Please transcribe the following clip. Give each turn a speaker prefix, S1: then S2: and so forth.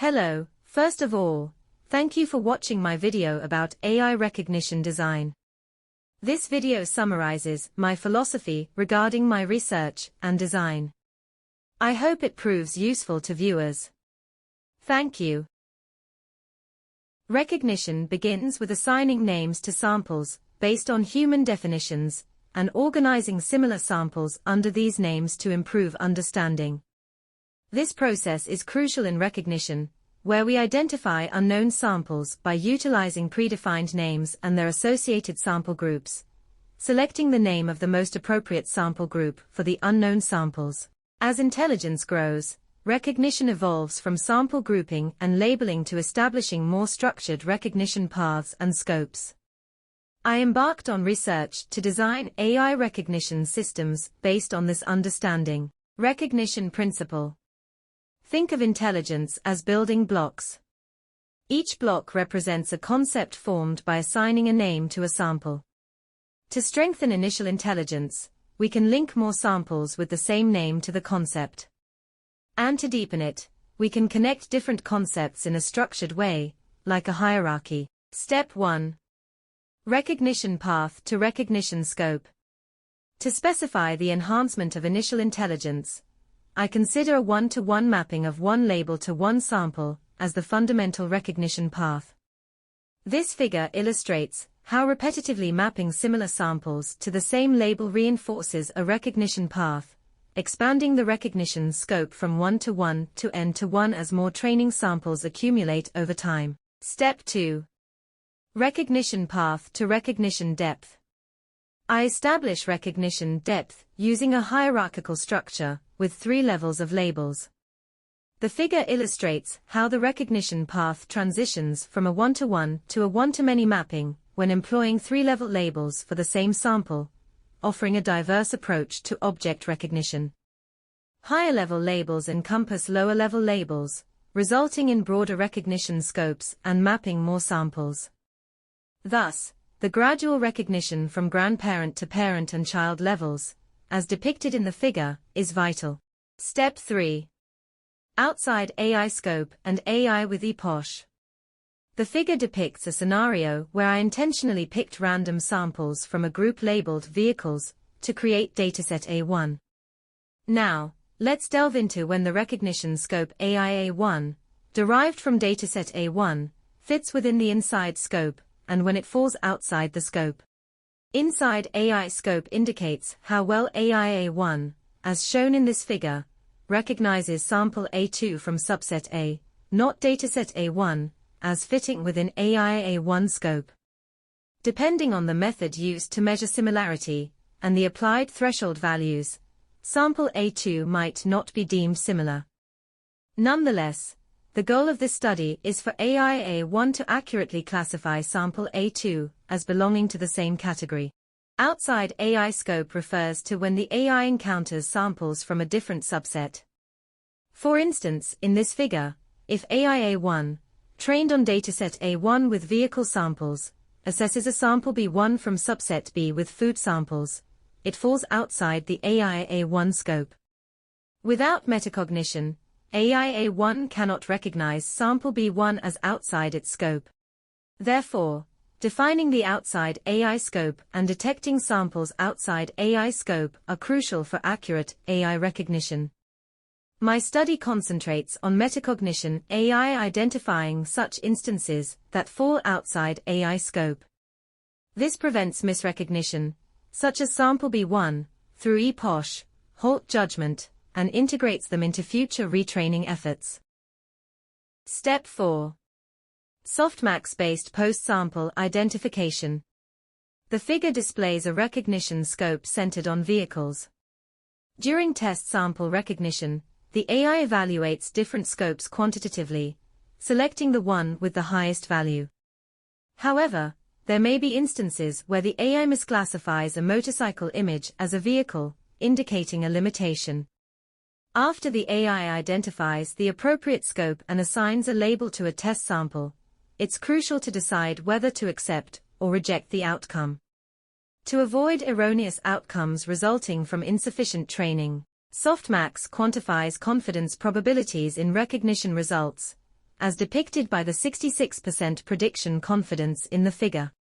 S1: Hello, first of all, thank you for watching my video about AI recognition design. This video summarizes my philosophy regarding my research and design. I hope it proves useful to viewers. Thank you. Recognition begins with assigning names to samples based on human definitions and organizing similar samples under these names to improve understanding. This process is crucial in recognition, where we identify unknown samples by utilizing predefined names and their associated sample groups, selecting the name of the most appropriate sample group for the unknown samples. As intelligence grows, recognition evolves from sample grouping and labeling to establishing more structured recognition paths and scopes. I embarked on research to design AI recognition systems based on this understanding. Recognition principle. Think of intelligence as building blocks. Each block represents a concept formed by assigning a name to a sample. To strengthen initial intelligence, we can link more samples with the same name to the concept. And to deepen it, we can connect different concepts in a structured way, like a hierarchy. Step 1. Recognition path to recognition scope. To specify the enhancement of initial intelligence, I consider a one-to-one mapping of one label to one sample as the fundamental recognition path. This figure illustrates how repetitively mapping similar samples to the same label reinforces a recognition path, expanding the recognition scope from one-to-one to n-to-1 as more training samples accumulate over time. Step 2. Recognition path to recognition depth. I establish recognition depth using a hierarchical structure with 3 levels of labels. The figure illustrates how the recognition path transitions from a one-to-one to a one-to-many mapping when employing 3-level labels for the same sample, offering a diverse approach to object recognition. Higher-level labels encompass lower-level labels, resulting in broader recognition scopes and mapping more samples. Thus, the gradual recognition from grandparent to parent and child levels, as depicted in the figure, is vital. Step 3. Outside AI scope and AI with epoch. The figure depicts a scenario where I intentionally picked random samples from a group labeled vehicles to create dataset A1. Now, let's delve into when the recognition scope AI A1, derived from dataset A1, fits within the inside scope, and when it falls outside the scope. Inside AI scope indicates how well AI A1, as shown in this figure, recognizes sample A2 from subset A, not dataset A1, as fitting within AI A1 scope. Depending on the method used to measure similarity, and the applied threshold values, sample A2 might not be deemed similar. Nonetheless, the goal of this study is for AI A1 to accurately classify sample A2 as belonging to the same category. Outside AI scope refers to when the AI encounters samples from a different subset. For instance, in this figure, if AI A1, trained on dataset A1 with vehicle samples, assesses a sample B1 from subset B with food samples, it falls outside the AI A1 scope. Without metacognition, AI A1 cannot recognize sample B1 as outside its scope. Therefore, defining the outside AI scope and detecting samples outside AI scope are crucial for accurate AI recognition. My study concentrates on metacognition AI identifying such instances that fall outside AI scope. This prevents misrecognition, such as sample B1, through epoch, halt judgment, and integrates them into future retraining efforts. Step 4. Softmax-based post-sample identification. The figure displays a recognition scope centered on vehicles. During test sample recognition, the AI evaluates different scopes quantitatively, selecting the one with the highest value. However, there may be instances where the AI misclassifies a motorcycle image as a vehicle, indicating a limitation. After the AI identifies the appropriate scope and assigns a label to a test sample, it's crucial to decide whether to accept or reject the outcome. To avoid erroneous outcomes resulting from insufficient training, Softmax quantifies confidence probabilities in recognition results, as depicted by the 66% prediction confidence in the figure.